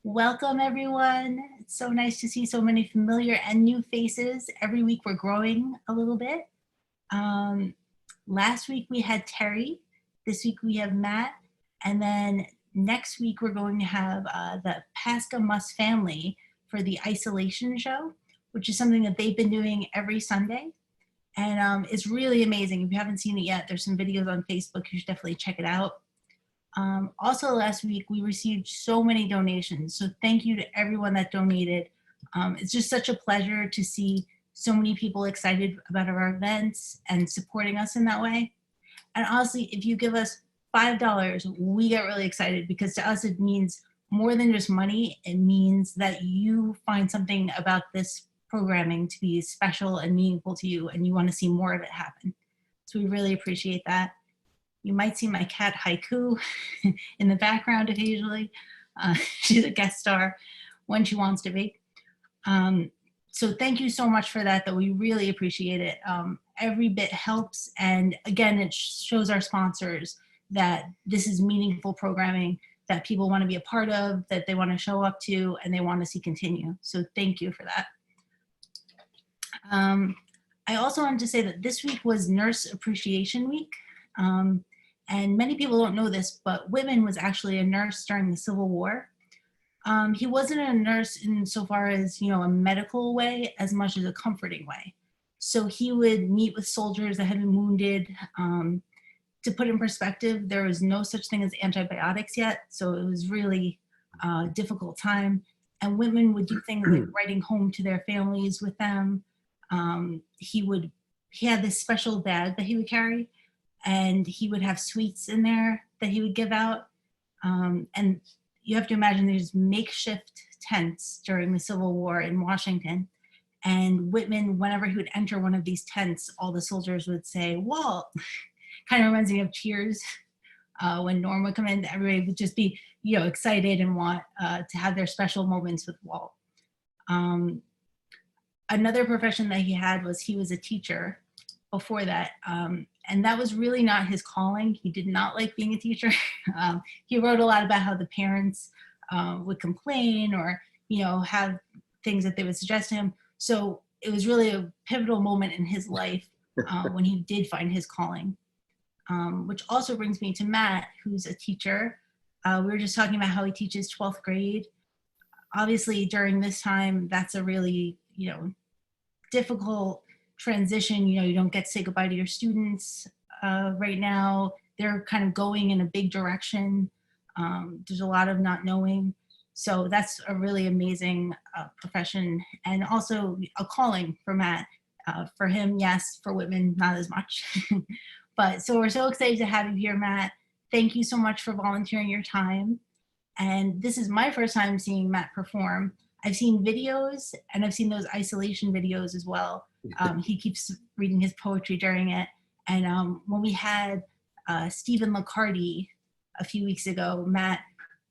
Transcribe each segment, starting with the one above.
Welcome, everyone. It's so nice to see so many familiar and new faces. Every week we're growing a little bit. Um, Last week we had Terry. This week we have Matt. And then next week we're going to have the Pasca family for the isolation show, which is something that they've been doing every Sunday. And it's really amazing. If you haven't seen it yet, there's some videos on Facebook. You should definitely check it out. Also last week, we received so many donations. So thank you to everyone that donated. It's just such a pleasure to see so many people excited about our events and supporting us in that way. And honestly, if you give us $5, we get really excited because to us, it means more than just money. It means that you find something about this programming to be special and meaningful to you, and you want to see more of it happen. So we really appreciate that. You might see my cat Haiku in the background occasionally. She's a guest star when she wants to be. So thank you so much for that, though. We really appreciate it. Every bit helps. And again, it shows our sponsors that this is meaningful programming that people want to be a part of, that they want to show up to, and they want to see continue. So thank you for that. I also wanted to say that this week was Nurse Appreciation Week. And many people don't know this, but Whitman was actually a nurse during the Civil War. He wasn't a nurse insofar as, a medical way as much as a comforting way. So he would meet with soldiers that had been wounded. To put in perspective, there was no such thing as antibiotics yet. So it was really a difficult time. And Whitman would do things like writing home to their families with them. He had this special bag that he would carry, and he would have sweets in there that he would give out. And you have to imagine there's makeshift tents during the Civil War in Washington. And Whitman, whenever he would enter one of these tents, all the soldiers would say, "Walt." Kind of reminds me of Cheers when Norm would come in. Everybody would just be, excited and want to have their special moments with Walt. Another profession that he had was he was a teacher before that. And that was really not his calling. He did not like being a teacher. He wrote a lot about how the parents would complain or, have things that they would suggest to him. So it was really a pivotal moment in his life when he did find his calling. Which also brings me to Matt, who's a teacher. We were just talking about how he teaches 12th grade. Obviously, during this time, that's a really, difficult transition. You don't get to say goodbye to your students right now. They're kind of going in a big direction. There's a lot of not knowing. So that's a really amazing profession, and also a calling for Matt. For him, yes. For Whitman, not as much. But so we're so excited to have you here, Matt. Thank you so much for volunteering your time. And this is my first time seeing Matt perform. I've seen videos, and I've seen those isolation videos as well. He keeps reading his poetry during it. And when we had Stephen Lacardi a few weeks ago, Matt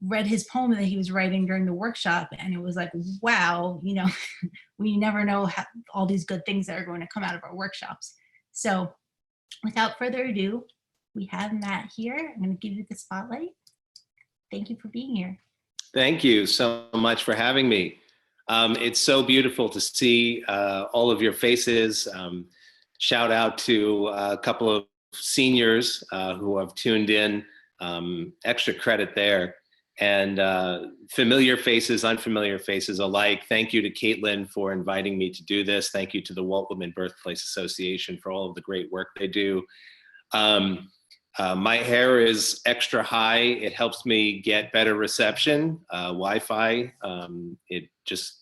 read his poem that he was writing during the workshop, and it was like, wow, we never know how, all these good things that are going to come out of our workshops. So without further ado, we have Matt here. I'm going to give you the spotlight. Thank you for being here. Thank you so much for having me. It's so beautiful to see all of your faces. Shout out to a couple of seniors who have tuned in, extra credit there. And familiar faces, unfamiliar faces alike. Thank you to Caitlin for inviting me to do this. Thank you to the Walt Whitman Birthplace Association for all of the great work they do. My hair is extra high. It helps me get better reception, Wi-Fi. It just,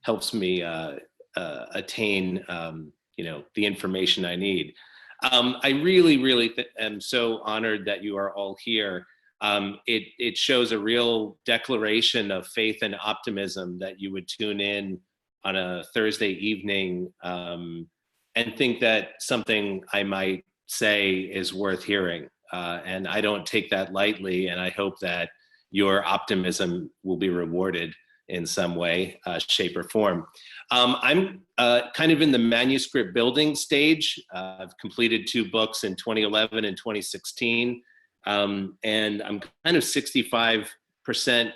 helps me attain, the information I need. I really am so honored that you are all here. It shows a real declaration of faith and optimism that you would tune in on a Thursday evening and think that something I might say is worth hearing. And I don't take that lightly, and I hope that your optimism will be rewarded in some way, shape, or form. I'm kind of in the manuscript building stage. I've completed 2 books in 2011 and 2016. And I'm kind of 65%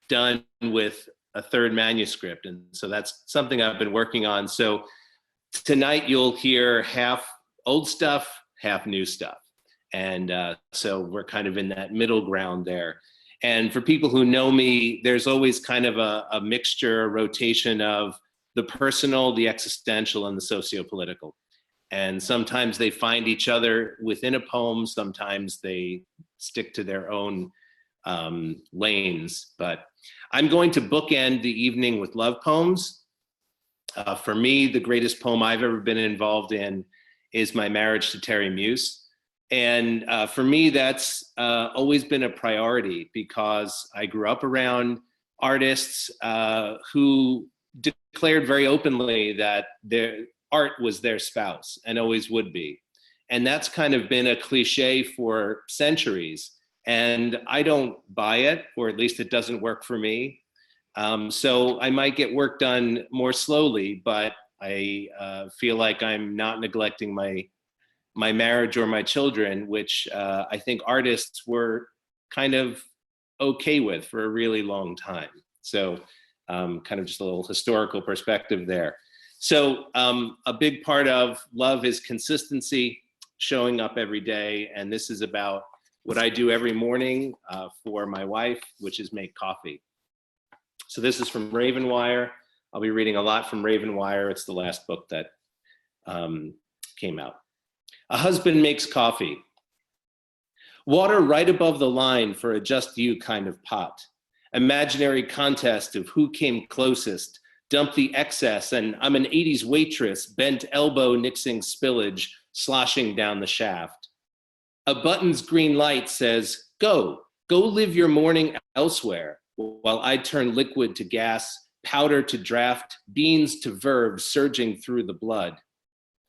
done with a third manuscript. And so that's something I've been working on. So tonight you'll hear half old stuff, half new stuff. And so we're kind of in that middle ground there. And for people who know me, there's always kind of a mixture, a rotation of the personal, the existential, and the socio-political. And sometimes they find each other within a poem. Sometimes they stick to their own lanes. But I'm going to bookend the evening with love poems. For me, the greatest poem I've ever been involved in is My Marriage to Terry Muse. And for me, that's always been a priority because I grew up around artists who declared very openly that their art was their spouse and always would be. And that's kind of been a cliche for centuries. And I don't buy it, or at least it doesn't work for me. So I might get work done more slowly, but I feel like I'm not neglecting my marriage or my children, which I think artists were kind of okay with for a really long time. So kind of just a little historical perspective there. So a big part of love is consistency, showing up every day. And this is about what I do every morning for my wife, which is make coffee. So this is from Ravenwire. I'll be reading a lot from Ravenwire. It's the last book that came out. A husband makes coffee. Water right above the line for a just you kind of pot. Imaginary contest of who came closest. Dump the excess and I'm an 80s waitress, bent elbow nixing spillage, sloshing down the shaft. A button's green light says, go live your morning elsewhere, while I turn liquid to gas, powder to draft, beans to verve surging through the blood.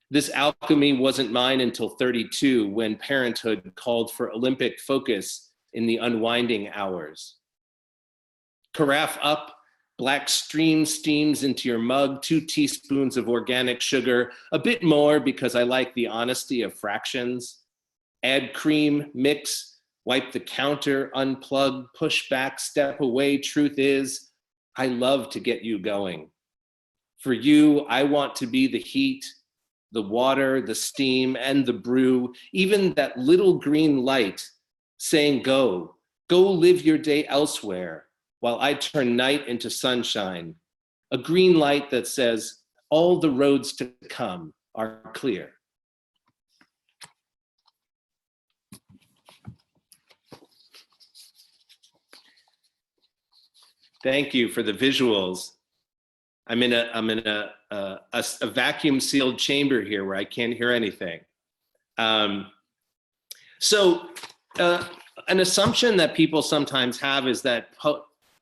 This alchemy wasn't mine until 32, when parenthood called for Olympic focus in the unwinding hours. Carafe up, black stream steams into your mug, 2 teaspoons of organic sugar, a bit more because I like the honesty of fractions. Add cream, mix, wipe the counter, unplug, push back, step away. Truth is, I love to get you going. For you, I want to be the heat, the water, the steam, and the brew, even that little green light saying go live your day elsewhere, while I turn night into sunshine, a green light that says all the roads to come are clear. Thank you for the visuals. I'm in a vacuum sealed chamber here where I can't hear anything. So an assumption that people sometimes have is that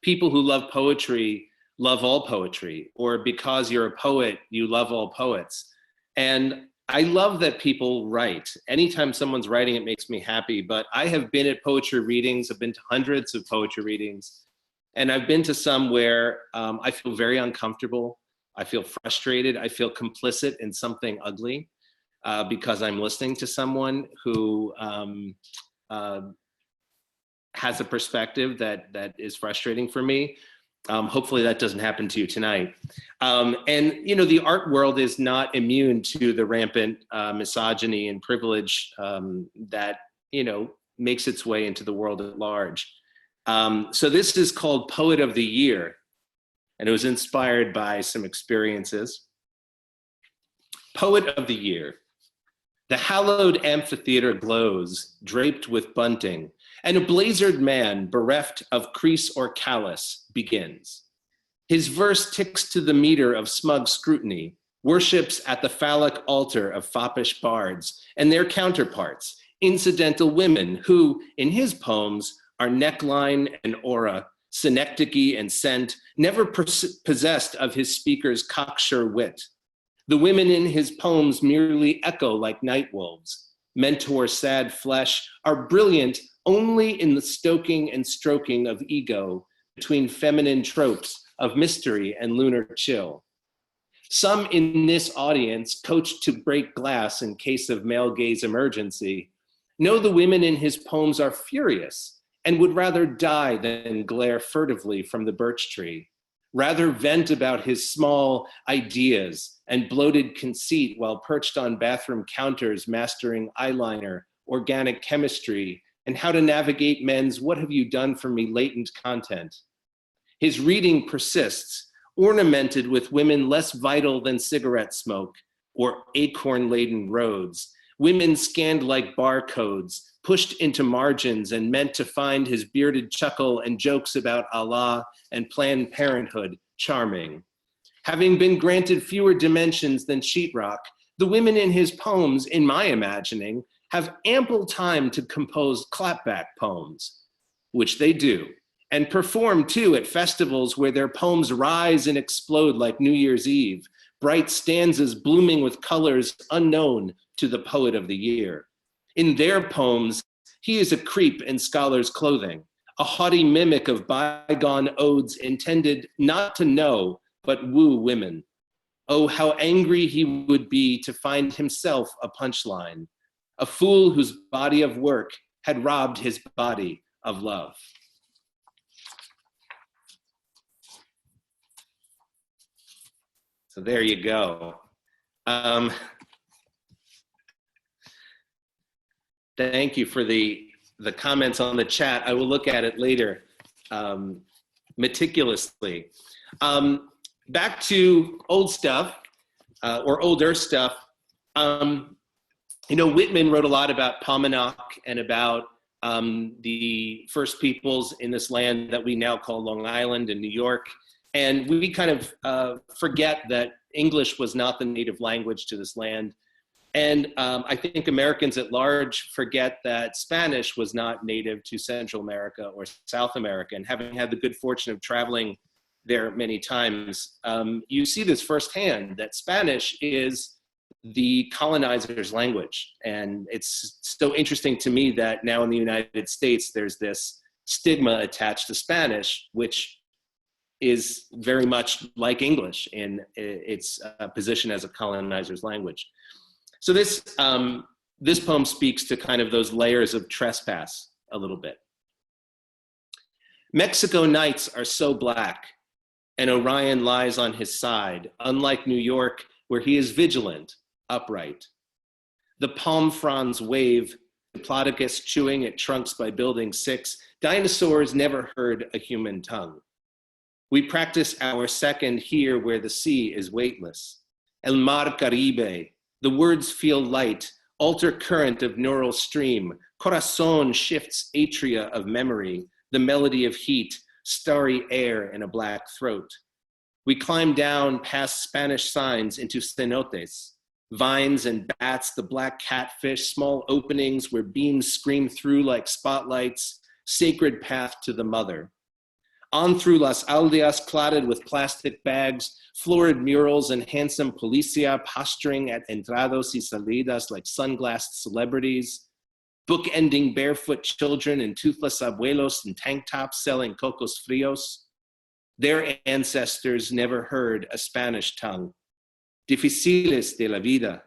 people who love poetry love all poetry, or because you're a poet, you love all poets. And I love that people write. Anytime someone's writing, it makes me happy, but I have been at poetry readings. I've been to hundreds of poetry readings. And I've been to some where I feel very uncomfortable. I feel frustrated. I feel complicit in something ugly because I'm listening to someone who has a perspective that is frustrating for me. Hopefully that doesn't happen to you tonight. And you know, the art world is not immune to the rampant misogyny and privilege that, you know, makes its way into the world at large. So this is called Poet of the Year, and it was inspired by some experiences. Poet of the Year. The hallowed amphitheater glows, draped with bunting, and a blazered man, bereft of crease or callus, begins. His verse ticks to the meter of smug scrutiny, worships at the phallic altar of foppish bards and their counterparts, incidental women who, in his poems, are neckline and aura, synecdoche and scent, never possessed of his speaker's cocksure wit. The women in his poems merely echo like night wolves. Mentor sad flesh are brilliant only in the stoking and stroking of ego between feminine tropes of mystery and lunar chill. Some in this audience, coached to break glass in case of male gaze emergency, know the women in his poems are furious, and would rather die than glare furtively from the birch tree, rather vent about his small ideas and bloated conceit while perched on bathroom counters mastering eyeliner, organic chemistry, and how to navigate men's "what have you done for me" latent content. His reading persists, ornamented with women less vital than cigarette smoke or acorn-laden roads, women scanned like barcodes, pushed into margins and meant to find his bearded chuckle and jokes about Allah and Planned Parenthood charming. Having been granted fewer dimensions than sheetrock, the women in his poems, in my imagining, have ample time to compose clapback poems, which they do, and perform too at festivals where their poems rise and explode like New Year's Eve, bright stanzas blooming with colors unknown to the poet of the year. In their poems, he is a creep in scholars' clothing, a haughty mimic of bygone odes intended not to know, but woo women. Oh, how angry he would be to find himself a punchline, a fool whose body of work had robbed his body of love. So there you go. Thank you for the comments on the chat. I will look at it later meticulously. Back to old stuff, or older stuff. Whitman wrote a lot about Paumanok and about the first peoples in this land that we now call Long Island and New York. And we kind of forget that English was not the native language to this land. And I think Americans at large forget that Spanish was not native to Central America or South America. And having had the good fortune of traveling there many times, you see this firsthand, that Spanish is the colonizer's language. And it's so interesting to me that now in the United States, there's this stigma attached to Spanish, which is very much like English in its position as a colonizer's language. So this poem speaks to kind of those layers of trespass a little bit. Mexico nights are so black, and Orion lies on his side, unlike New York, where he is vigilant, upright. The palm fronds wave, Diplodocus chewing at trunks by Building 6. Dinosaurs never heard a human tongue. We practice our second here where the sea is weightless. El Mar Caribe, the words feel light, alter current of neural stream. Corazon shifts atria of memory, the melody of heat, starry air in a black throat. We climb down past Spanish signs into cenotes, vines and bats, the black catfish, small openings where beams scream through like spotlights, sacred path to the mother. On through Las Aldeas, clotted with plastic bags, florid murals and handsome policia posturing at entrados y salidas like sunglassed celebrities, bookending barefoot children and toothless abuelos in tank tops selling cocos frios. Their ancestors never heard a Spanish tongue. Difíciles de la vida.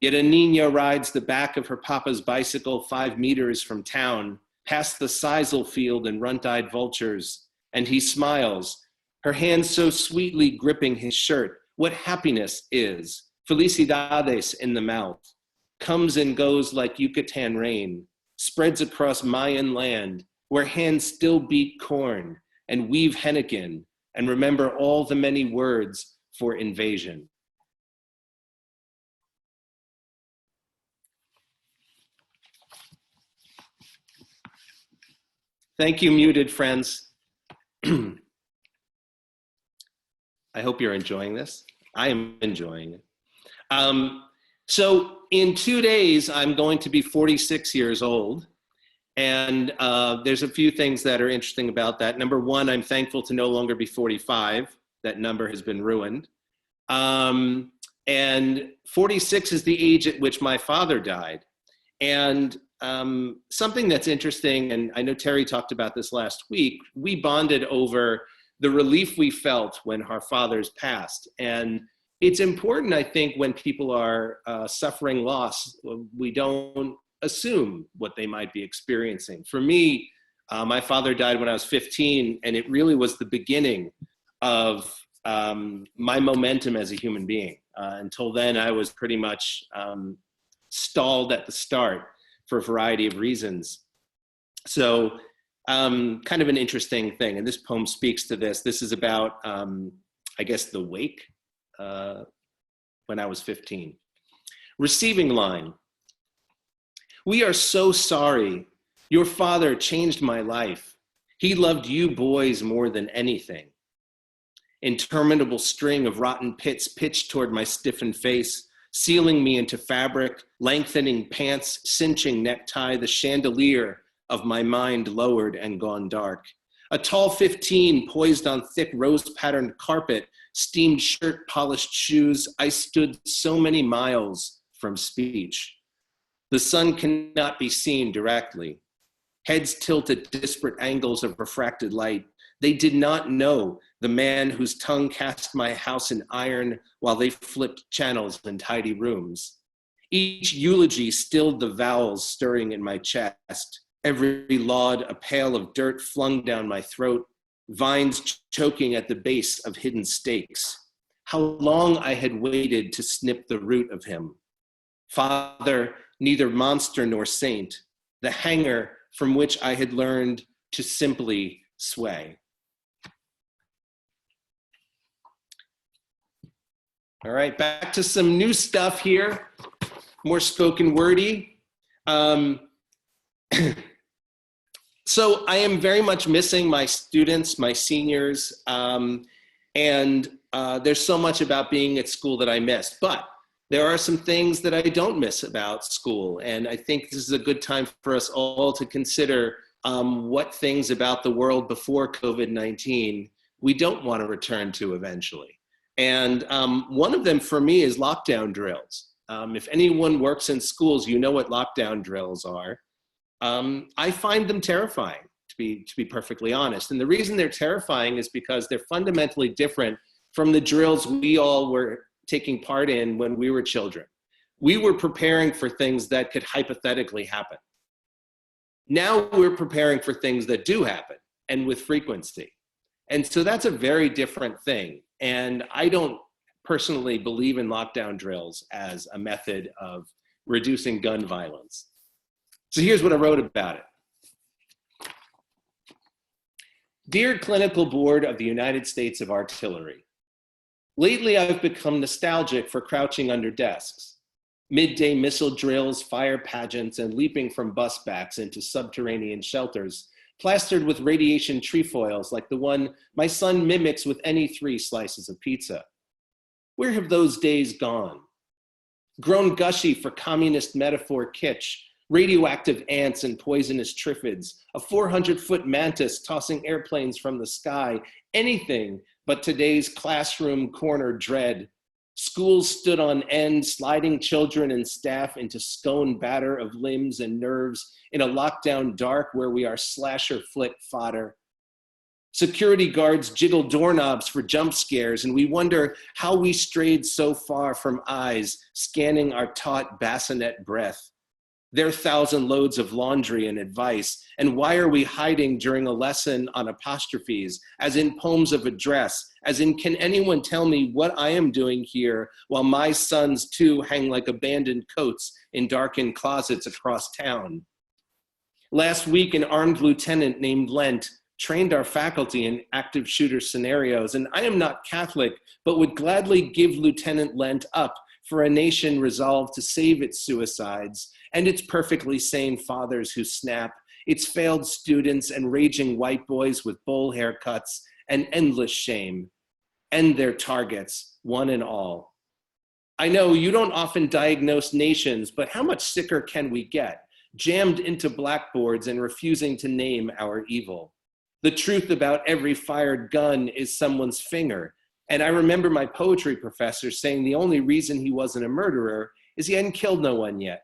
Yet a niña rides the back of her papa's bicycle 5 meters from town, past the sisal field and runt-eyed vultures, and he smiles, her hands so sweetly gripping his shirt. What happiness is, felicidades in the mouth, comes and goes like Yucatan rain, spreads across Mayan land, where hands still beat corn and weave henequen and remember all the many words for invasion. Thank you, muted friends. I hope you're enjoying this. I am enjoying it. So in 2 days, I'm going to be 46 years old. And there's a few things that are interesting about that. Number one, I'm thankful to no longer be 45. That number has been ruined. And 46 is the age at which my father died. And something that's interesting, and I know Terry talked about this last week, we bonded over the relief we felt when our fathers passed. And it's important, I think, when people are suffering loss, we don't assume what they might be experiencing. For me, My father died when I was 15, and it really was the beginning of my momentum as a human being. Until then, I was pretty much stalled at the start for a variety of reasons. So kind of an interesting thing, and this poem speaks to this. This is about, I guess, the wake when I was 15. Receiving line. We are so sorry. Your father changed my life. He loved you boys more than anything. Interminable string of rotten pits pitched toward my stiffened face, sealing me into fabric, lengthening pants, cinching necktie, the chandelier of my mind lowered and gone dark. A tall 15 poised on thick rose-patterned carpet, steamed shirt, polished shoes. I stood so many miles from speech. The sun cannot be seen directly. Heads tilt at disparate angles of refracted light. They did not know the man whose tongue cast my house in iron while they flipped channels in tidy rooms. Each eulogy stilled the vowels stirring in my chest. Every laud a pail of dirt flung down my throat, vines choking at the base of hidden stakes. How long I had waited to snip the root of him. Father, neither monster nor saint, the hanger from which I had learned to simply sway. All right, back to some new stuff here, more spoken wordy. So I am very much missing my students, my seniors, and there's so much about being at school that I miss, but there are some things that I don't miss about school, and I think this is a good time for us all to consider what things about the world before COVID-19 we don't want to return to eventually. And one of them for me is lockdown drills. If anyone works in schools, you know what lockdown drills are. I find them terrifying, to be perfectly honest. And the reason they're terrifying is because they're fundamentally different from the drills we all were taking part in when we were children. We were preparing for things that could hypothetically happen. Now we're preparing for things that do happen, and with frequency. And so that's a very different thing. And I don't personally believe in lockdown drills as a method of reducing gun violence. So here's what I wrote about it. Dear Clinical Board of the United States of Artillery, lately I've become nostalgic for crouching under desks, midday missile drills, fire pageants, and leaping from bus backs into subterranean shelters plastered with radiation trefoils like the one my son mimics with any 3 slices of pizza. Where have those days gone? Grown gushy for communist metaphor kitsch, radioactive ants and poisonous triffids, a 400-foot mantis tossing airplanes from the sky, anything but today's classroom corner dread. Schools stood on end, sliding children and staff into scone batter of limbs and nerves in a lockdown dark where we are slasher flick fodder. Security guards jiggle doorknobs for jump scares, and we wonder how we strayed so far from eyes scanning our taut bassinet breath. Their 1,000 loads of laundry and advice, and why are we hiding during a lesson on apostrophes, as in poems of address, as in can anyone tell me what I am doing here while my sons too hang like abandoned coats in darkened closets across town? Last week, an armed lieutenant named Lent trained our faculty in active shooter scenarios, and I am not Catholic, but would gladly give Lieutenant Lent up for a nation resolved to save its suicides and its perfectly sane fathers who snap, its failed students and raging white boys with bowl haircuts and endless shame, and their targets, one and all. I know you don't often diagnose nations, but how much sicker can we get, jammed into blackboards and refusing to name our evil? The truth about every fired gun is someone's finger. And I remember my poetry professor saying the only reason he wasn't a murderer is he hadn't killed no one yet.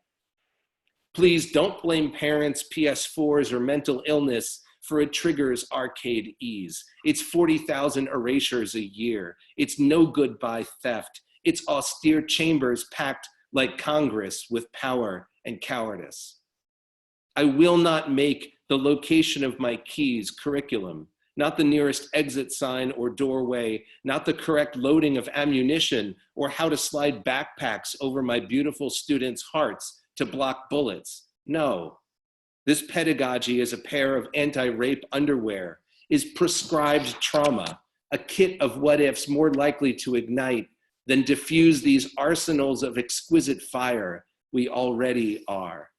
Please don't blame parents, PS4s, or mental illness for a trigger's arcade ease. It's 40,000 erasures a year. It's no goodbye theft. It's austere chambers packed like Congress with power and cowardice. I will not make the location of my keys, curriculum, not the nearest exit sign or doorway, not the correct loading of ammunition or how to slide backpacks over my beautiful students' hearts to block bullets. No, this pedagogy is a pair of anti-rape underwear, is prescribed trauma, a kit of what-ifs more likely to ignite than diffuse these arsenals of exquisite fire we already are.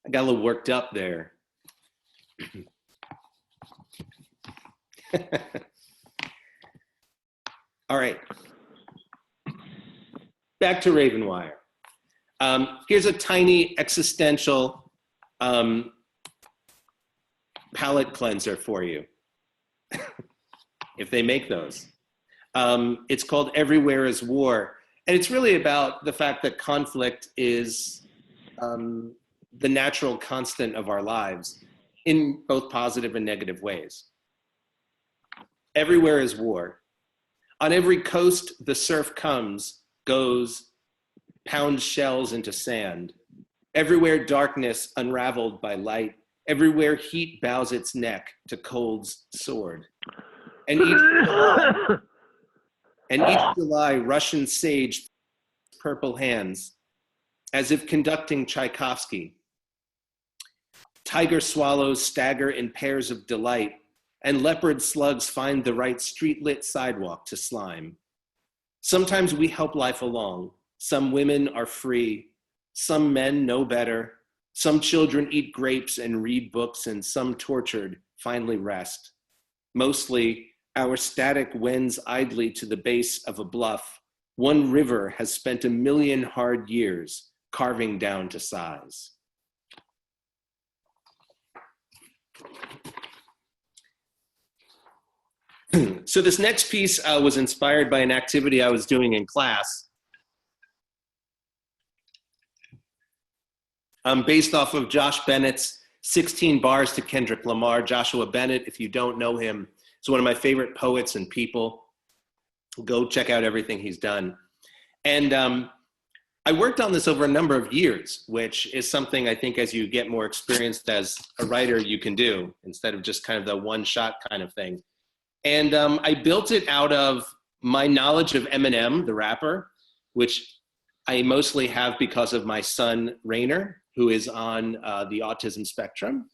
I got a little worked up there. All right. Back to Ravenwire. Here's a tiny existential palate cleanser for you, if they make those. It's called Everywhere is War. And it's really about the fact that conflict is the natural constant of our lives in both positive and negative ways. Everywhere is war. On every coast, the surf comes, goes, pounds shells into sand. Everywhere darkness unraveled by light. Everywhere heat bows its neck to cold's sword. And each July, Russian sage purple hands, as if conducting Tchaikovsky. Tiger swallows stagger in pairs of delight, and leopard slugs find the right street-lit sidewalk to slime. Sometimes we help life along. Some women are free. Some men know better. Some children eat grapes and read books, and some tortured finally rest. Mostly, our static wends idly to the base of a bluff. One river has spent 1,000,000 hard years carving down to size. So this next piece was inspired by an activity I was doing in class, based off of Josh Bennett's 16 Bars to Kendrick Lamar. Joshua Bennett, if you don't know him, is one of my favorite poets and people. Go check out everything he's done. And I worked on this over a number of years, which is something I think as you get more experienced as a writer, you can do instead of just kind of the one-shot kind of thing. And I built it out of my knowledge of Eminem, the rapper, which I mostly have because of my son, Rainer, who is on the autism spectrum.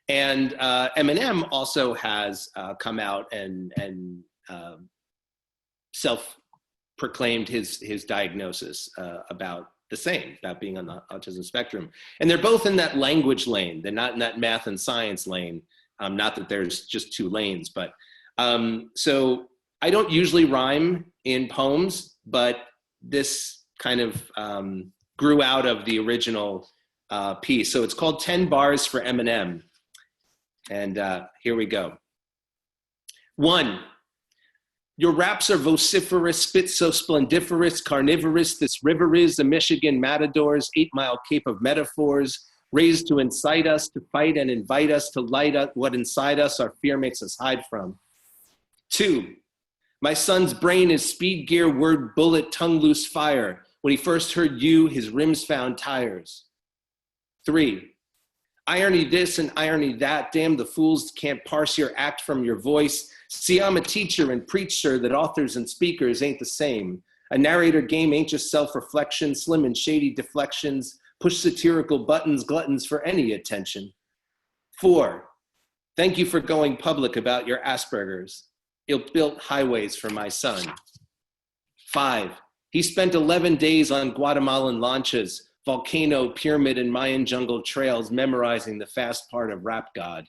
And Eminem also has come out and self-proclaimed his diagnosis about the same, about being on the autism spectrum. And they're both in that language lane. They're not in that math and science lane. Not that there's just two lanes, but so I don't usually rhyme in poems, but this kind of grew out of the original piece. So it's called 10 Bars for Eminem. And here we go. 1, your raps are vociferous, spit so splendiferous, carnivorous, this river is the Michigan matadors, 8-mile cape of metaphors, raised to incite us, to fight and invite us, to light up what inside us our fear makes us hide from. 2, my son's brain is speed gear, word bullet, tongue loose fire. When he first heard you, his rims found tires. 3, irony this and irony that, damn the fools can't parse your act from your voice. See, I'm a teacher and preach, sir, that authors and speakers ain't the same. A narrator game ain't just self-reflection, slim and shady deflections, push satirical buttons, gluttons for any attention. 4, thank you for going public about your Asperger's. It built highways for my son. 5, he spent 11 days on Guatemalan lanchas, volcano, pyramid, and Mayan jungle trails, memorizing the fast part of Rap God.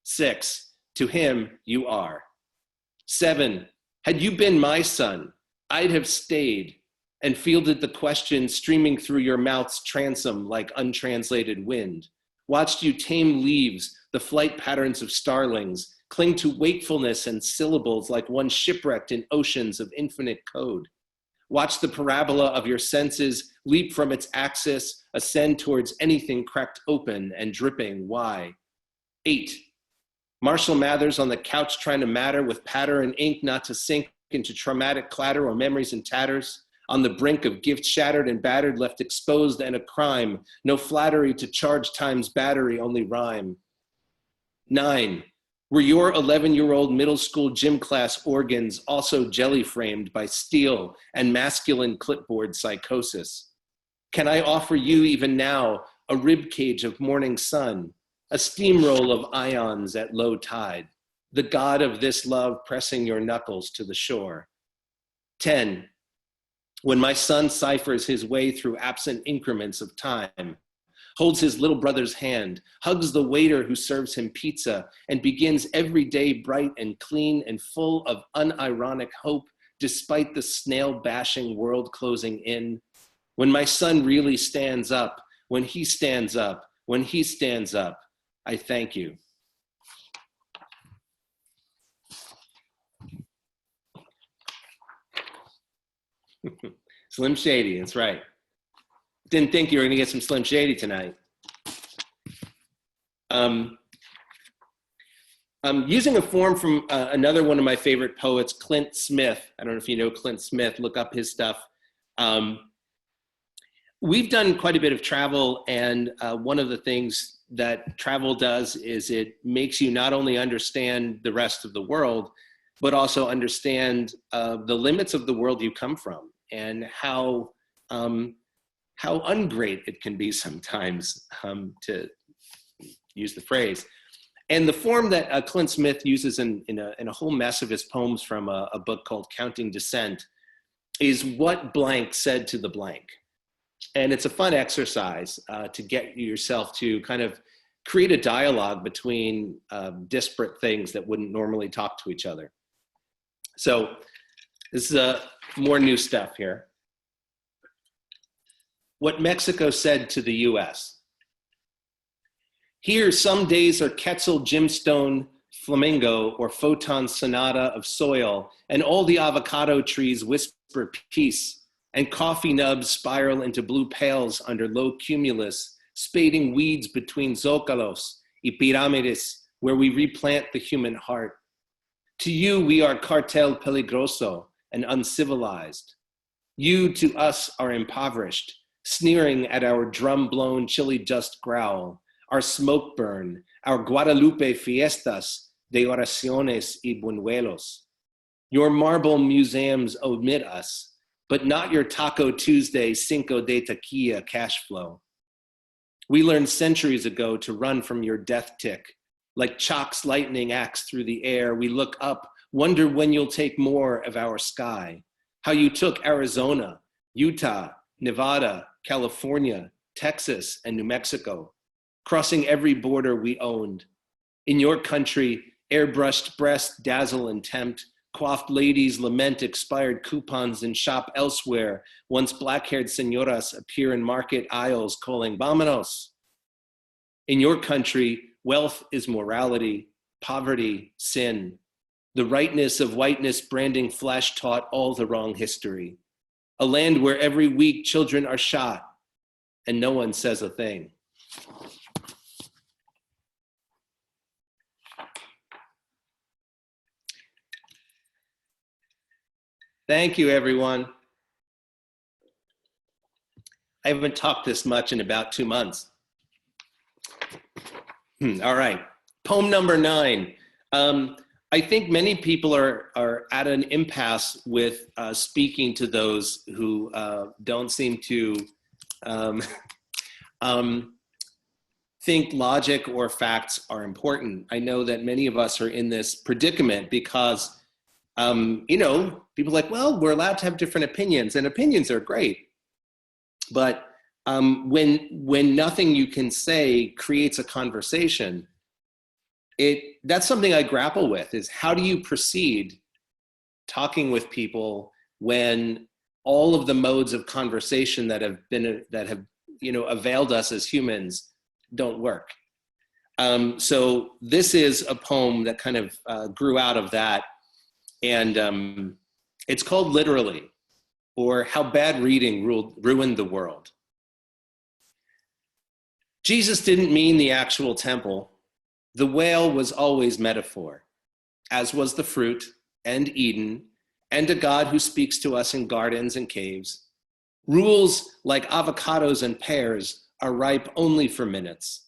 6, to him, you are. 7, had you been my son, I'd have stayed and fielded the question streaming through your mouth's transom like untranslated wind. Watched you tame leaves, the flight patterns of starlings, cling to wakefulness and syllables like one shipwrecked in oceans of infinite code. Watch the parabola of your senses leap from its axis, ascend towards anything cracked open and dripping. Why? 8, Marshall Mathers on the couch trying to matter with patter and ink not to sink into traumatic clatter or memories in tatters. on the brink of gift shattered and battered, left exposed and a crime. No flattery to charge times battery, only rhyme. 9, were your 11-year-old middle school gym class organs also jelly framed by steel and masculine clipboard psychosis? Can I offer you even now a rib cage of morning sun, a steamroll of ions at low tide, the god of this love pressing your knuckles to the shore? 10, when my son ciphers his way through absent increments of time, holds his little brother's hand, hugs the waiter who serves him pizza, and begins every day bright and clean and full of unironic hope, despite the snail-bashing world closing in. When my son really stands up, when he stands up, when he stands up, I thank you. Slim Shady, that's right. Didn't think you were gonna get some Slim Shady tonight. I'm using a form from another one of my favorite poets, Clint Smith. I don't know if you know Clint Smith, look up his stuff. We've done quite a bit of travel, and one of the things that travel does is it makes you not only understand the rest of the world, but also understand the limits of the world you come from and how ungreat it can be sometimes, to use the phrase. And the form that Clint Smith uses in a whole mess of his poems from a book called Counting Descent is what blank said to the blank. And it's a fun exercise to get yourself to kind of create a dialogue between disparate things that wouldn't normally talk to each other. So this is more new stuff here. What Mexico said to the US. Here, some days are Quetzal gemstone flamingo or photon sonata of soil, and all the avocado trees whisper peace, and coffee nubs spiral into blue pails under low cumulus, spading weeds between zócalos y pirámides, where we replant the human heart. To you, we are cartel peligroso and uncivilized. You, to us, are impoverished, sneering at our drum-blown chili dust growl, our smoke burn, our Guadalupe fiestas de oraciones y buñuelos. Your marble museums omit us, but not your Taco Tuesday Cinco de Tequila cash flow. We learned centuries ago to run from your death tick. Like chalk's lightning axe through the air, we look up, wonder when you'll take more of our sky. How you took Arizona, Utah, Nevada, California, Texas, and New Mexico, crossing every border we owned. In your country, airbrushed breasts dazzle and tempt, coiffed ladies lament expired coupons and shop elsewhere, once black-haired señoras appear in market aisles calling, "Vámonos." In your country, wealth is morality, poverty, sin. The rightness of whiteness branding flesh taught all the wrong history. A land where every week children are shot and no one says a thing. Thank you, everyone. I haven't talked this much in about 2 months. All right, poem number 9. I think many people are at an impasse with speaking to those who don't seem to think logic or facts are important. I know that many of us are in this predicament because people are like, well, we're allowed to have different opinions, and opinions are great. But when nothing you can say creates a conversation, that's something I grapple with, is how do you proceed talking with people when all of the modes of conversation that have availed us as humans don't work. So this is a poem that kind of grew out of that. And it's called Literally, or How Bad Reading Ruined the World. Jesus didn't mean the actual temple. The whale was always metaphor, as was the fruit and Eden and a God who speaks to us in gardens and caves. Rules like avocados and pears are ripe only for minutes.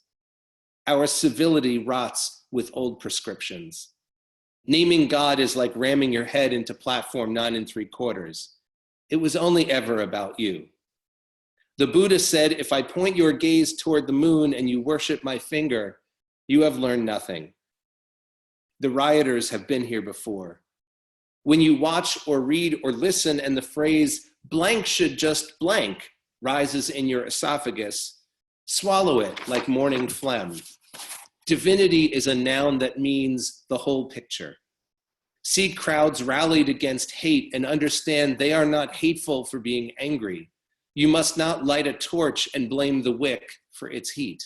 Our civility rots with old prescriptions. Naming God is like ramming your head into platform 9 3/4. It was only ever about you. The Buddha said, if I point your gaze toward the moon and you worship my finger, you have learned nothing. The rioters have been here before. When you watch or read or listen and the phrase blank should just blank rises in your esophagus, swallow it like morning phlegm. Divinity is a noun that means the whole picture. See crowds rallied against hate and understand they are not hateful for being angry. You must not light a torch and blame the wick for its heat.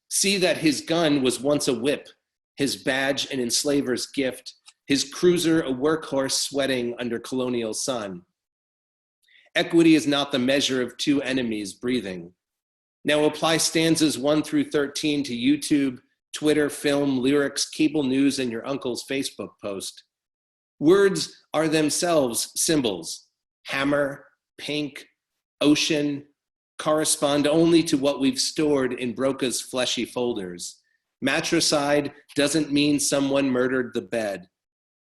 See that his gun was once a whip, his badge an enslaver's gift, his cruiser a workhorse sweating under colonial sun. Equity is not the measure of two enemies breathing. Now apply stanzas 1 through 13 to YouTube, Twitter, film, lyrics, cable news, and your uncle's Facebook post. Words are themselves symbols. Hammer, pink, ocean correspond only to what we've stored in Broca's fleshy folders. Matricide doesn't mean someone murdered the bed.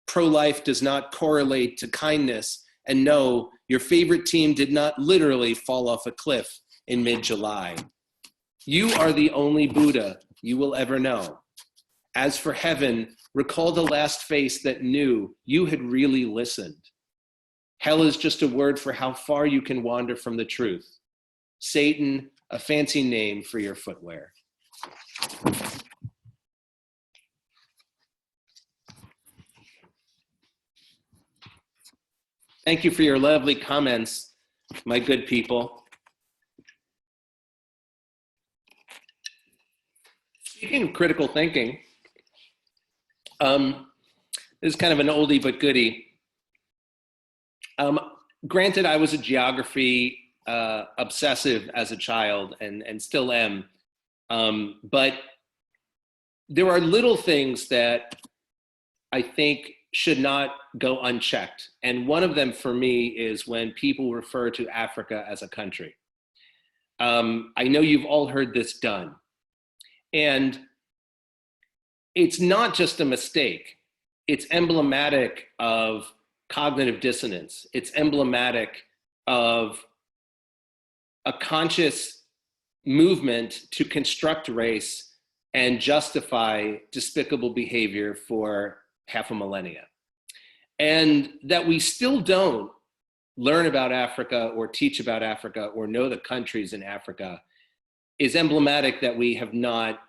Pro-life does not correlate to kindness. And no, your favorite team did not literally fall off a cliff in mid-July. You are the only Buddha you will ever know. As for heaven, recall the last face that knew you had really listened. Hell is just a word for how far you can wander from the truth. Satan, a fancy name for your footwear. Thank you for your lovely comments, my good people. Speaking of critical thinking, this is kind of an oldie but goodie. Granted, I was a geography obsessive as a child and still am, but there are little things that I think should not go unchecked. And one of them for me is when people refer to Africa as a country. I know you've all heard this done. And it's not just a mistake. It's emblematic of cognitive dissonance. It's emblematic of a conscious movement to construct race and justify despicable behavior for half a millennia. And that we still don't learn about Africa or teach about Africa or know the countries in Africa is emblematic that we have not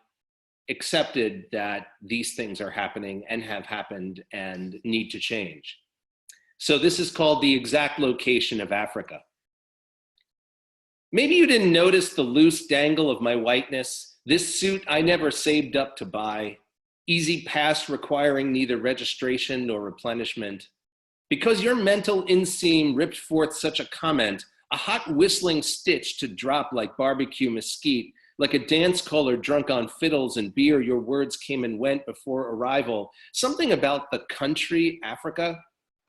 accepted that these things are happening and have happened and need to change. So this is called the exact location of Africa. Maybe you didn't notice the loose dangle of my whiteness, this suit I never saved up to buy, easy pass requiring neither registration nor replenishment. Because your mental inseam ripped forth such a comment, a hot whistling stitch to drop like barbecue mesquite, like a dance caller drunk on fiddles and beer, your words came and went before arrival. Something about the country, Africa,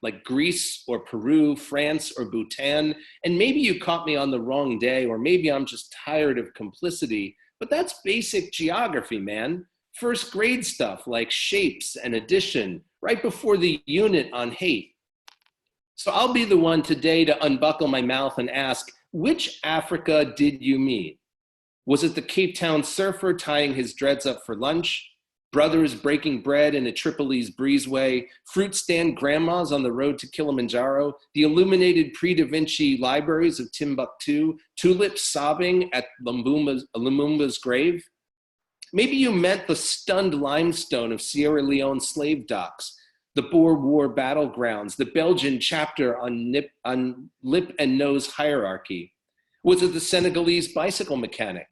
like Greece or Peru, France or Bhutan, and maybe you caught me on the wrong day, or maybe I'm just tired of complicity, but that's basic geography, man. First grade stuff like shapes and addition, right before the unit on hate. So I'll be the one today to unbuckle my mouth and ask, which Africa did you mean? Was it the Cape Town surfer tying his dreads up for lunch? Brothers breaking bread in a Tripoli's breezeway? Fruit stand grandmas on the road to Kilimanjaro? The illuminated pre-Da Vinci libraries of Timbuktu? Tulips sobbing at Lumumba's grave? Maybe you meant the stunned limestone of Sierra Leone slave docks, the Boer War battlegrounds, the Belgian chapter on lip and nose hierarchy. Was it the Senegalese bicycle mechanic?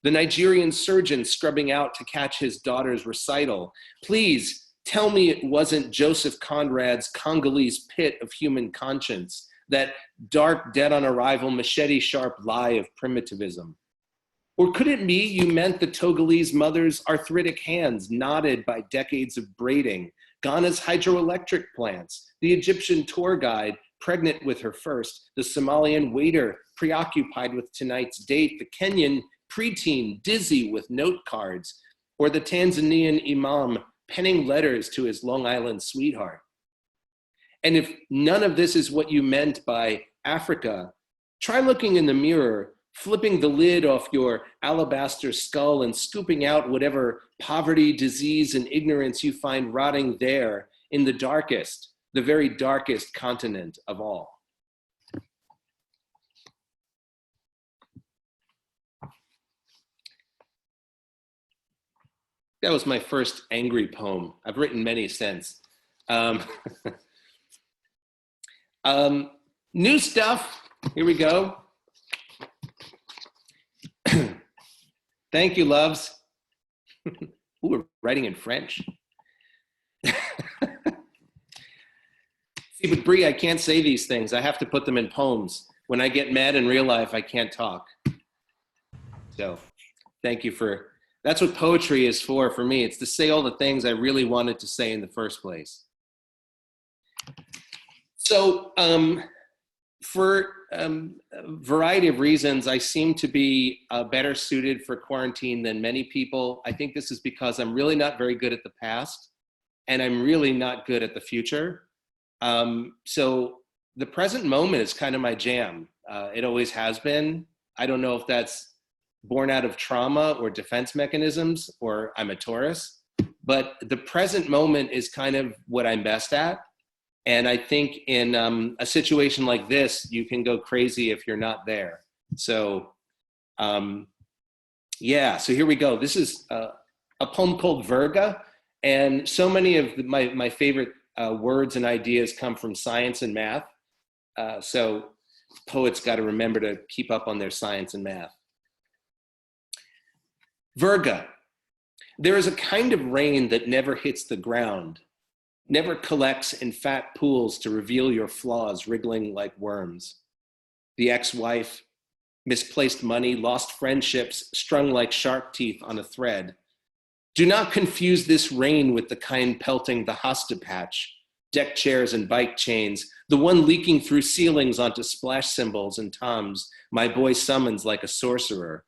The Nigerian surgeon scrubbing out to catch his daughter's recital? Please tell me it wasn't Joseph Conrad's Congolese pit of human conscience, that dark, dead on arrival, machete-sharp lie of primitivism. Or could it be you meant the Togolese mother's arthritic hands knotted by decades of braiding, Ghana's hydroelectric plants, the Egyptian tour guide pregnant with her first, the Somalian waiter preoccupied with tonight's date, the Kenyan preteen dizzy with note cards, or the Tanzanian imam penning letters to his Long Island sweetheart. And if none of this is what you meant by Africa, try looking in the mirror, flipping the lid off your alabaster skull and scooping out whatever poverty, disease, and ignorance you find rotting there in the darkest, the very darkest continent of all. That was my first angry poem. I've written many since. New stuff, here we go. Thank you, loves. Ooh, we're writing in French. See, but Bree, I can't say these things. I have to put them in poems. When I get mad in real life, I can't talk. So thank you for, that's what poetry is for me. It's to say all the things I really wanted to say in the first place. So for a variety of reasons, I seem to be better suited for quarantine than many people. I think this is because I'm really not very good at the past, and I'm really not good at the future. So the present moment is kind of my jam. It always has been. I don't know if that's born out of trauma or defense mechanisms, or I'm a Taurus, but the present moment is kind of what I'm best at. And I think in a situation like this, you can go crazy if you're not there. So yeah, so here we go. This is a poem called Virga. And so many of my favorite words and ideas come from science and math. So poets got to remember to keep up on their science and math. Virga. There is a kind of rain that never hits the ground, never collects in fat pools to reveal your flaws wriggling like worms. The ex-wife, misplaced money, lost friendships, strung like shark teeth on a thread. Do not confuse this rain with the kind pelting the hosta patch, deck chairs and bike chains, the one leaking through ceilings onto splash cymbals and toms, my boy summons like a sorcerer.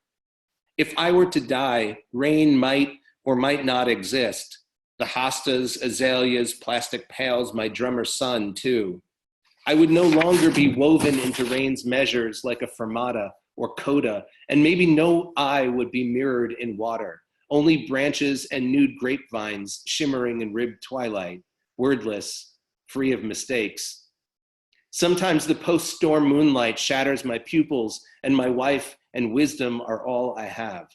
If I were to die, rain might or might not exist. The hostas, azaleas, plastic pails, my drummer son too. I would no longer be woven into rain's measures like a fermata or coda, and maybe no eye would be mirrored in water, only branches and nude grapevines shimmering in ribbed twilight, wordless, free of mistakes. Sometimes the post-storm moonlight shatters my pupils, and my wife and wisdom are all I have.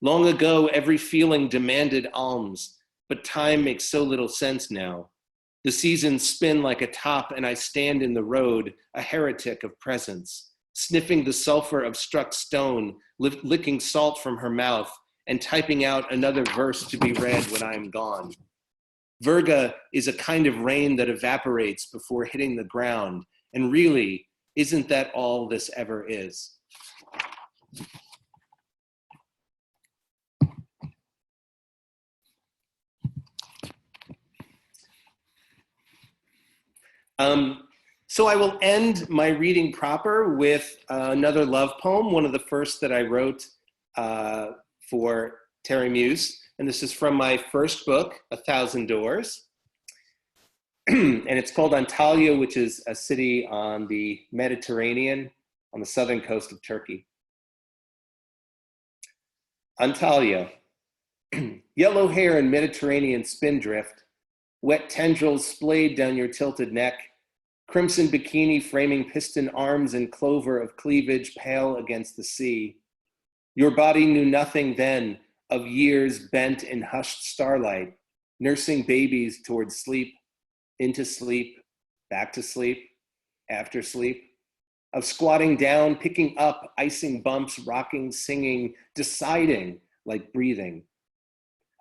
Long ago, every feeling demanded alms, but time makes so little sense now. The seasons spin like a top, and I stand in the road, a heretic of presence, sniffing the sulfur of struck stone, licking salt from her mouth, and typing out another verse to be read when I am gone. Virga is a kind of rain that evaporates before hitting the ground, and really, isn't that all this ever is? So I will end my reading proper with another love poem, one of the first that I wrote for Terry Muse. And this is from my first book, 1,000 Doors. And it's called Antalya, which is a city on the Mediterranean, on the southern coast of Turkey. Antalya, yellow hair and Mediterranean spindrift, wet tendrils splayed down your tilted neck, crimson bikini framing piston arms and clover of cleavage pale against the sea. Your body knew nothing then of years bent in hushed starlight, nursing babies towards sleep, into sleep, back to sleep, after sleep, of squatting down, picking up, icing bumps, rocking, singing, deciding like breathing.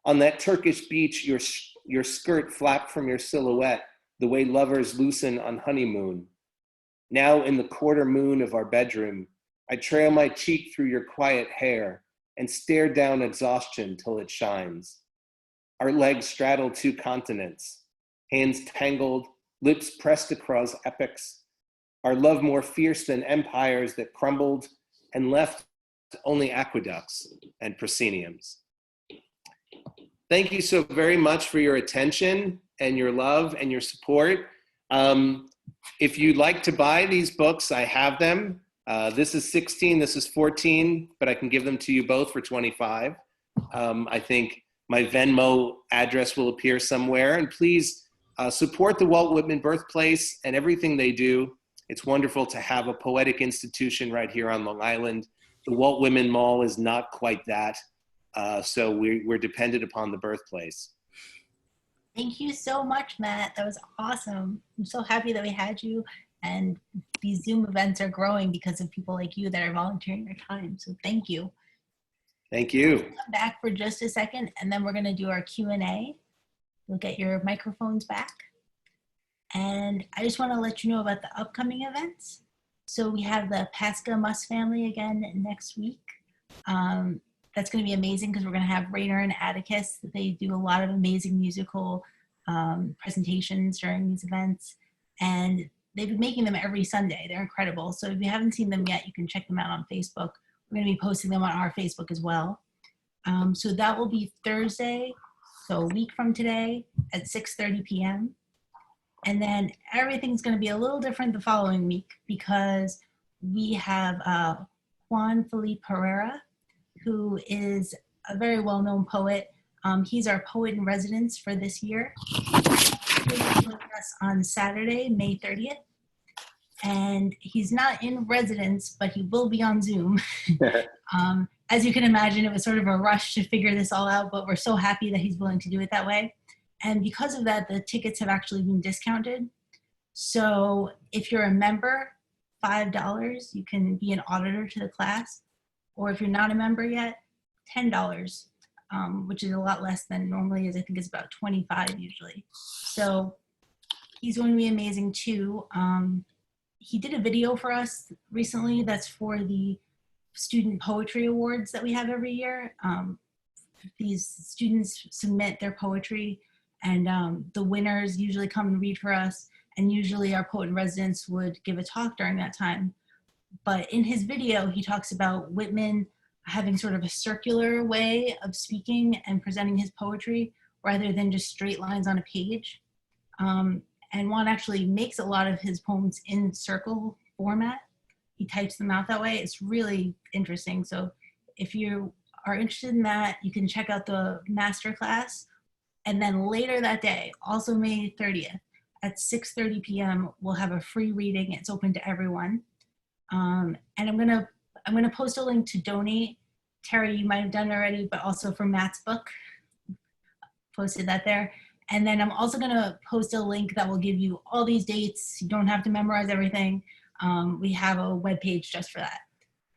On that Turkish beach, your skirt flapped from your silhouette, the way lovers loosen on honeymoon. Now in the quarter moon of our bedroom, I trail my cheek through your quiet hair and stare down exhaustion till it shines. Our legs straddle two continents, hands tangled, lips pressed across epics. Our love more fierce than empires that crumbled and left only aqueducts and prosceniums. Thank you so very much for your attention and your love and your support. If you'd like to buy these books, I have them. This is 16, this is 14, but I can give them to you both for 25. I think my Venmo address will appear somewhere, and please support the Walt Whitman birthplace and everything they do. It's wonderful to have a poetic institution right here on Long Island. The Walt Whitman Mall is not quite that, so we're dependent upon the birthplace. Thank you so much, Matt. That was awesome. I'm so happy that we had you, and these Zoom events are growing because of people like you that are volunteering their time. So thank you. Thank you. Come back for just a second, and then we're going to do our Q&A. You'll get your microphones back. And I just want to let you know about the upcoming events. So we have the Pasca Muss family again next week. That's going to be amazing because we're going to have Rainer and Atticus. They do a lot of amazing musical presentations during these events. And they've been making them every Sunday. They're incredible. So if you haven't seen them yet, you can check them out on Facebook. We're going to be posting them on our Facebook as well. So that will be Thursday, so a week from today at 6:30 p.m. And then everything's going to be a little different the following week because we have Juan Felipe Herrera, who is a very well-known poet. He's our poet in residence for this year. He'll be with us on Saturday, May 30th. And he's not in residence, but he will be on Zoom. As you can imagine, it was sort of a rush to figure this all out, but we're so happy that he's willing to do it that way. And because of that, the tickets have actually been discounted. So if you're a member, $5, you can be an auditor to the class. Or if you're not a member yet, $10, which is a lot less than normally is. I think it's about 25 usually. So he's going to be amazing too. He did a video for us recently that's for the student poetry awards that we have every year. These students submit their poetry, and the winners usually come and read for us, and usually our poet in residence would give a talk during that time. But in his video, he talks about Whitman having sort of a circular way of speaking and presenting his poetry rather than just straight lines on a page. And Juan actually makes a lot of his poems in circle format. He types them out that way. It's really interesting. So if you are interested in that, you can check out the masterclass. And then later that day, also May 30th at 6:30 p.m., we'll have a free reading. It's open to everyone. And I'm gonna post a link to donate. Terry, you might have done it already, but also for Matt's book. Posted that there. And then I'm also gonna post a link that will give you all these dates. You don't have to memorize everything. We have a webpage just for that.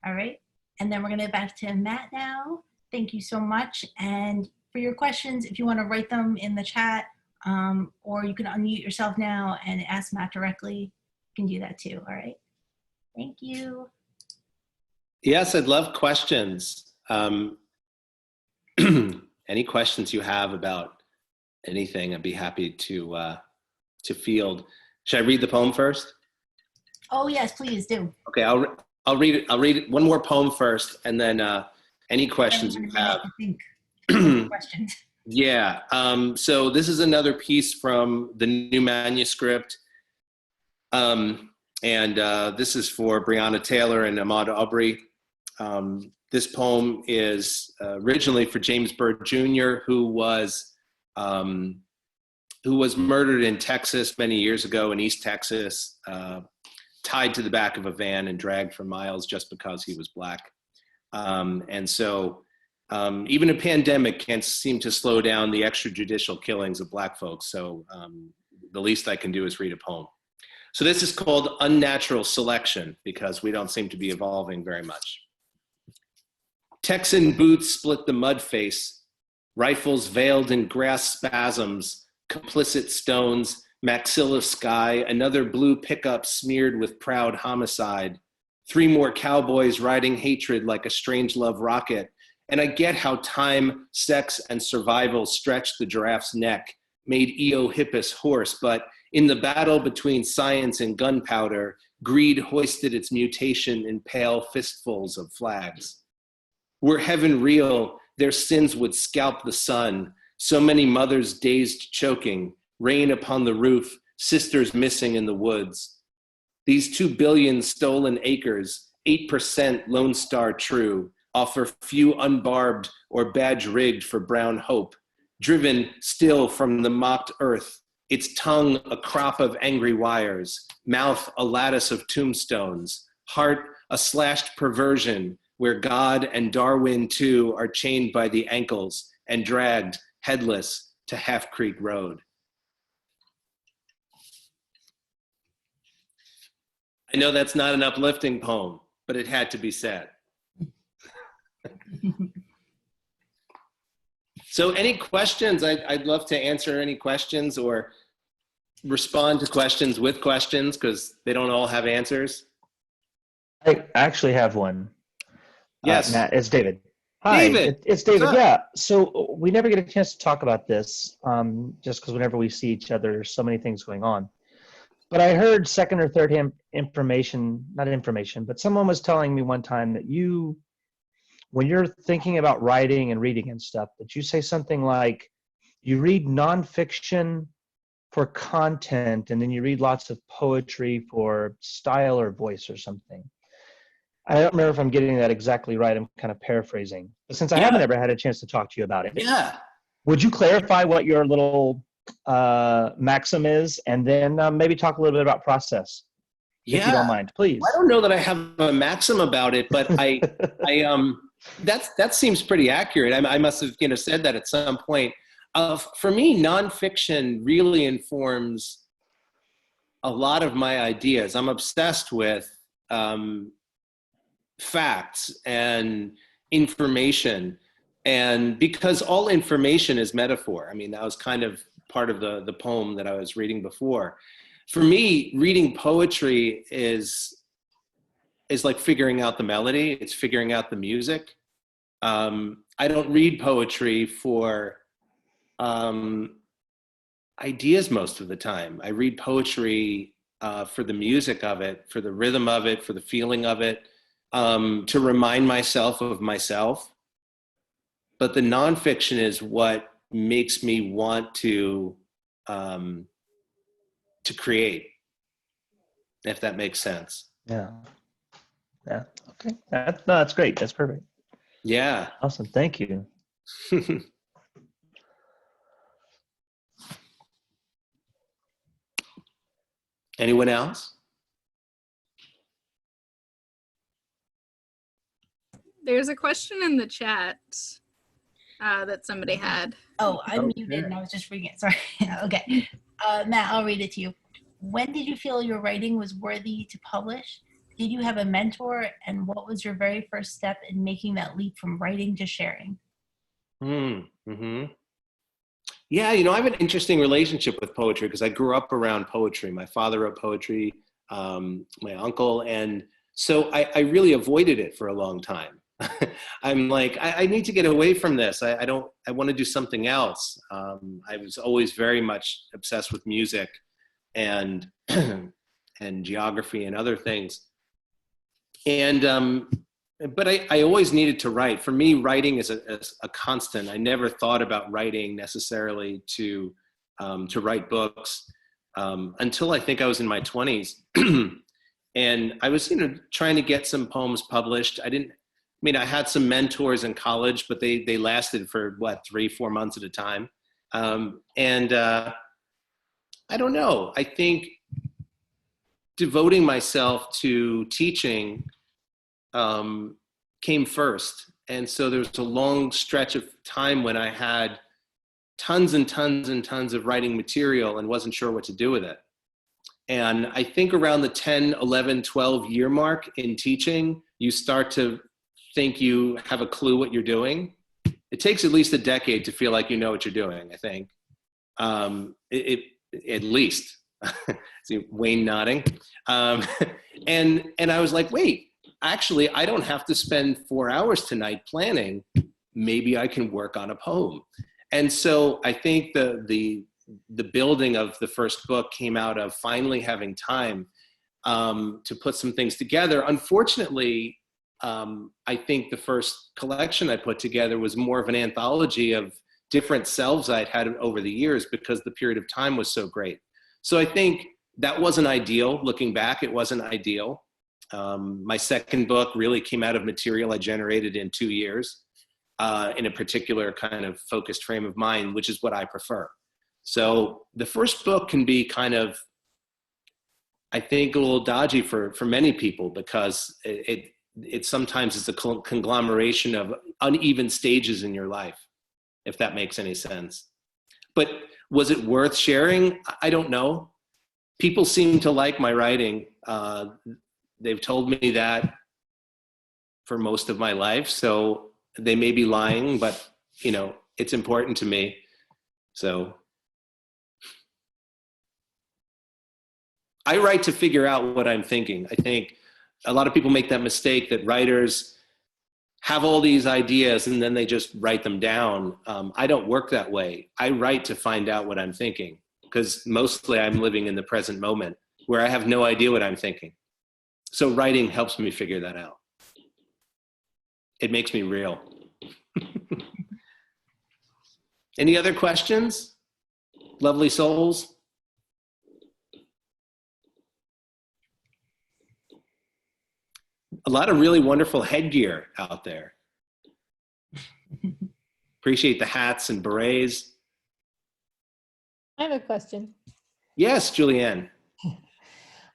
All right. And then we're gonna get back to Matt now. Thank you so much. And for your questions, if you wanna write them in the chat, or you can unmute yourself now and ask Matt directly, you can do that too, all right? Thank you. Yes, I'd love questions. Any questions you have about anything, I'd be happy to field. Should I read the poem first? Oh yes, please do. Okay, I'll read it. I'll read one more poem first, and then any questions you have. Questions. Yeah. So this is another piece from the new manuscript, and this is for Breonna Taylor and Ahmaud Arbery. This poem is originally for James Byrd Jr., who was murdered in Texas many years ago, in East Texas, tied to the back of a van and dragged for miles just because he was Black. And so even a pandemic can't seem to slow down the extrajudicial killings of Black folks. So the least I can do is read a poem. So this is called Unnatural Selection, because we don't seem to be evolving very much. Texan boots split the mud face, rifles veiled in grass spasms, complicit stones, maxilla sky, another blue pickup smeared with proud homicide, 3 more cowboys riding hatred like a strange love rocket, And I get how time, sex, and survival stretched the giraffe's neck, made Eohippus hoarse, but in the battle between science and gunpowder, greed hoisted its mutation in pale fistfuls of flags. Were heaven real, their sins would scalp the sun. So many mothers dazed choking, rain upon the roof, sisters missing in the woods. These 2 billion stolen acres, 8% Lone Star true, offer few unbarbed or badge rigged for brown hope, driven still from the mocked earth, its tongue a crop of angry wires, mouth a lattice of tombstones, heart a slashed perversion where God and Darwin too are chained by the ankles and dragged headless to Half Creek Road. I know that's not an uplifting poem, but it had to be said. So any questions? I'd love to answer any questions or respond to questions with questions because they don't all have answers. I actually have one. Yes. Matt, it's David. Hi, David. It's David. What's up? Yeah. So we never get a chance to talk about this just because whenever we see each other, there's so many things going on. But I heard second or third hand information, not information, but someone was telling me one time that you, when you're thinking about writing and reading and stuff, that you say something like you read nonfiction for content and then you read lots of poetry for style or voice or something. I don't remember if I'm getting that exactly right. I'm kind of paraphrasing. But since I haven't ever had a chance to talk to you about it, Yeah. would you clarify what your little maxim is, and then maybe talk a little bit about process, if you don't mind, please. I don't know that I have a maxim about it, but that seems pretty accurate. I must have said that at some point. For me, nonfiction really informs a lot of my ideas. I'm obsessed with facts and information, and because all information is metaphor. I mean, that was kind of part of the poem that I was reading before. For me, reading poetry is like figuring out the melody. It's figuring out the music. I don't read poetry for ideas most of the time. I read poetry for the music of it, for the rhythm of it, for the feeling of it, to remind myself of myself. But the nonfiction is what makes me want to create, if that makes sense. Yeah. Okay. That's great. That's perfect. Yeah. Awesome. Thank you. Anyone else? There's a question in the chat that somebody had. Oh, I'm muted and I was just reading it. Sorry. Okay. Matt, I'll read it to you. When did you feel your writing was worthy to publish? Did you have a mentor? And what was your very first step in making that leap from writing to sharing? Mm-hmm. Yeah, I have an interesting relationship with poetry because I grew up around poetry. My father wrote poetry, my uncle, and so I really avoided it for a long time. I'm like, I need to get away from this. I want to do something else. I was always very much obsessed with music and and geography and other things. And but I always needed to write. For me, writing is a constant. I never thought about writing necessarily to write books until I think I was in my 20s. And I was trying to get some poems published. I had some mentors in college, but they lasted for 3-4 months at a time. And I don't know. I think devoting myself to teaching came first. And so there was a long stretch of time when I had tons and tons and tons of writing material and wasn't sure what to do with it. And I think around the 10, 11, 12 year mark in teaching, you start to think you have a clue what you're doing. It takes at least a decade to feel like you know what you're doing, I think. At least. See Wayne nodding. And I was like, wait, actually, I don't have to spend 4 hours tonight planning. maybe I can work on a poem. And so I think the building of the first book came out of finally having time to put some things together. Unfortunately, I think the first collection I put together was more of an anthology of different selves I'd had over the years because the period of time was so great. So I think that wasn't ideal. Looking back, it wasn't ideal. My second book really came out of material I generated in 2 years in a particular kind of focused frame of mind, which is what I prefer. So the first book can be kind of, I think, a little dodgy for many people because it sometimes is a conglomeration of uneven stages in your life, if that makes any sense. But was it worth sharing? I don't know. People seem to like my writing. They've told me that for most of my life, so they may be lying, but you know, it's important to me. So I write to figure out what I'm thinking. I think a lot of people make that mistake that writers have all these ideas and then they just write them down. I don't work that way. I write to find out what I'm thinking because mostly I'm living in the present moment where I have no idea what I'm thinking. So writing helps me figure that out. It makes me real. Any other questions? Lovely souls? A lot of really wonderful headgear out there. Appreciate the hats and berets. I have a question. Yes, Julianne.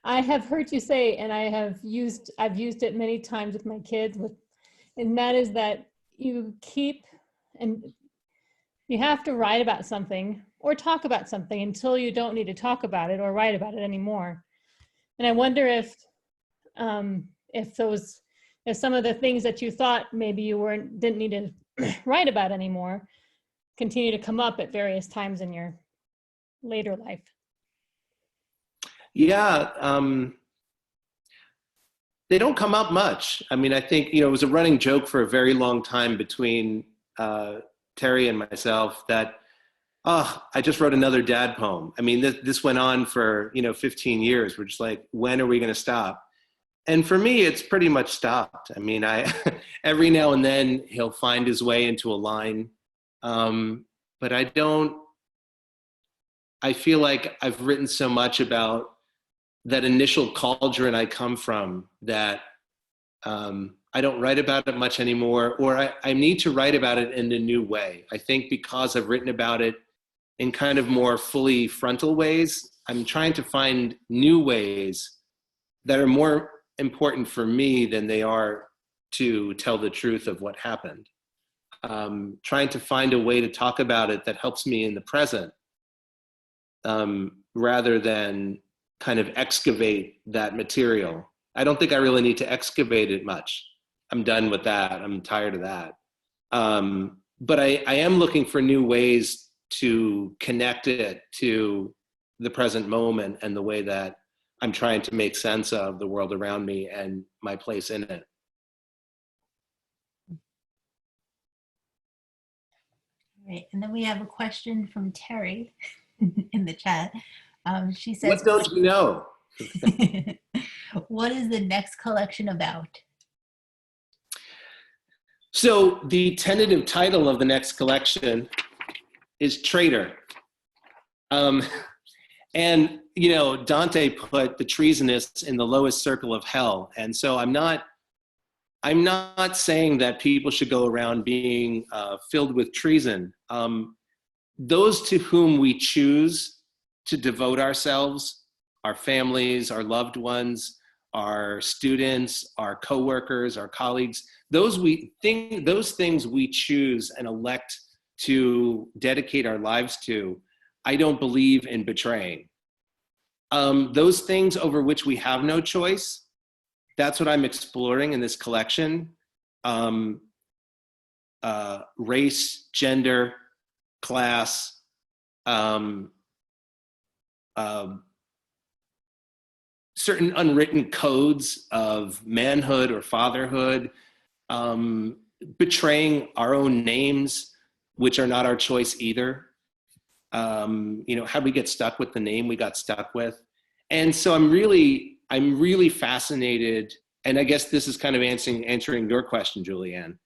I have heard you say, and I've used it many times with my kids, and that is that you have to write about something or talk about something until you don't need to talk about it or write about it anymore. And I wonder if some of the things that you thought maybe you didn't need to write about anymore continue to come up at various times in your later life. Yeah, they don't come up much. I mean, I think, you know, it was a running joke for a very long time between Terry and myself that, I just wrote another dad poem. I mean, this went on for, 15 years. We're just like, when are we going to stop? And for me, it's pretty much stopped. I mean, every now and then he'll find his way into a line. But I feel like I've written so much about that initial cauldron I come from that I don't write about it much anymore, or I need to write about it in a new way. I think because I've written about it in kind of more fully frontal ways, I'm trying to find new ways that are more important for me than they are to tell the truth of what happened. Trying to find a way to talk about it that helps me in the present, rather than kind of excavate that material. I don't think I really need to excavate it much. I'm done with that. I'm tired of that. But I am looking for new ways to connect it to the present moment and the way that I'm trying to make sense of the world around me and my place in it. All right, and then we have a question from Terry in the chat. She says, What don't you know? what is the next collection about? So the tentative title of the next collection is Traitor. And, Dante put the treasonous in the lowest circle of hell. And so I'm not saying that people should go around being filled with treason. Those to whom we choose to devote ourselves, our families, our loved ones, our students, our coworkers, our colleagues, those things we choose and elect to dedicate our lives to, I don't believe in betraying. Those things over which we have no choice, that's what I'm exploring in this collection. Race, gender, class, certain unwritten codes of manhood or fatherhood, betraying our own names, which are not our choice either. How we get stuck with the name we got stuck with. And so I'm really fascinated, and I guess this is kind of answering your question, Julianne.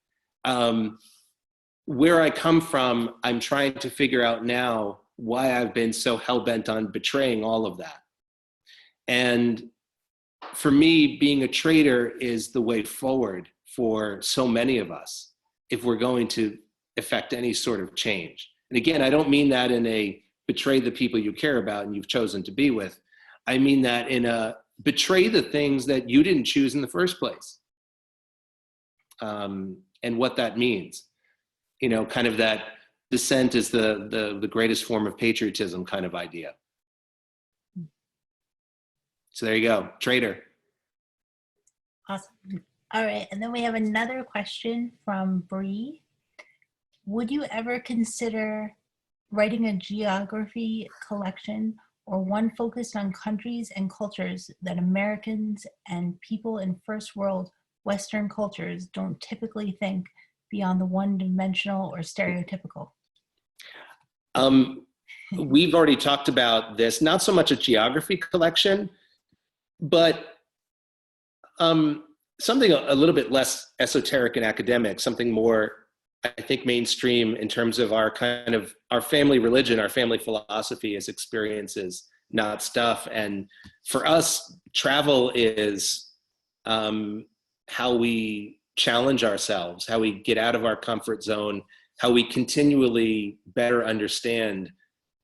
Where I come from, I'm trying to figure out now why I've been so hell-bent on betraying all of that. And for me, being a trader is the way forward for so many of us if we're going to affect any sort of change. And again, I don't mean that in a betray the people you care about and you've chosen to be with. I mean that in a betray the things that you didn't choose in the first place. And what that means. Kind of that dissent is the greatest form of patriotism kind of idea. So there you go, traitor. Awesome. All right, and then we have another question from Bree. Would you ever consider writing a geography collection or one focused on countries and cultures that Americans and people in first world Western cultures don't typically think beyond the one-dimensional or stereotypical? We've already talked about this, not so much a geography collection, but something a little bit less esoteric and academic, something more, I think, mainstream in terms of our family religion, our family philosophy as experiences, not stuff. And for us, travel is how we challenge ourselves, how we get out of our comfort zone, how we continually better understand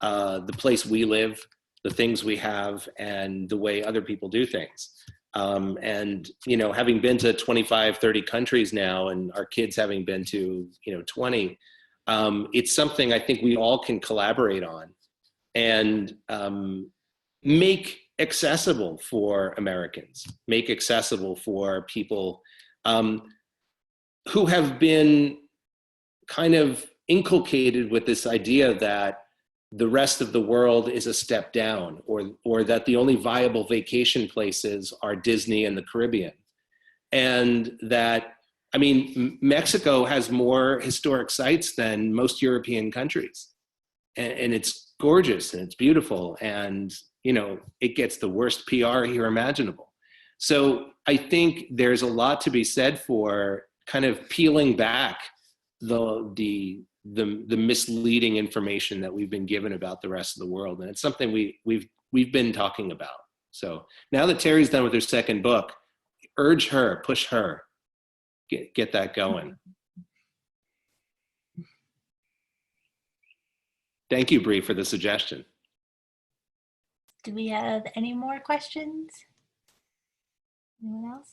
the place we live, the things we have, and the way other people do things. And, having been to 25, 30 countries now, and our kids having been to, 20, it's something I think we all can collaborate on and make accessible for Americans, make accessible for people who have been kind of inculcated with this idea that the rest of the world is a step down, or that the only viable vacation places are Disney and the Caribbean. And that, Mexico has more historic sites than most European countries. And it's gorgeous and it's beautiful, and, it gets the worst PR here imaginable. So I think there's a lot to be said for kind of peeling back the misleading information that we've been given about the rest of the world. And it's something we've been talking about. So now that Terry's done with her second book, urge her, push her, get that going. Thank you, Bree, for the suggestion. Do we have any more questions? Anyone else?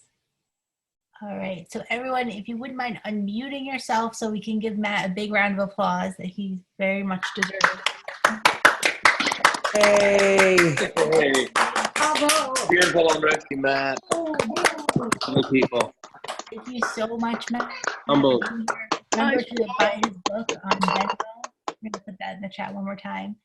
All right, so everyone, if you wouldn't mind unmuting yourself so we can give Matt a big round of applause that he very much deserves. Hey! Bravo! Here's all rescue, Matt. Hello, people. Thank you so much, Matt. Humble. Remember to buy his book on Venmo. I'm going to put that in the chat one more time.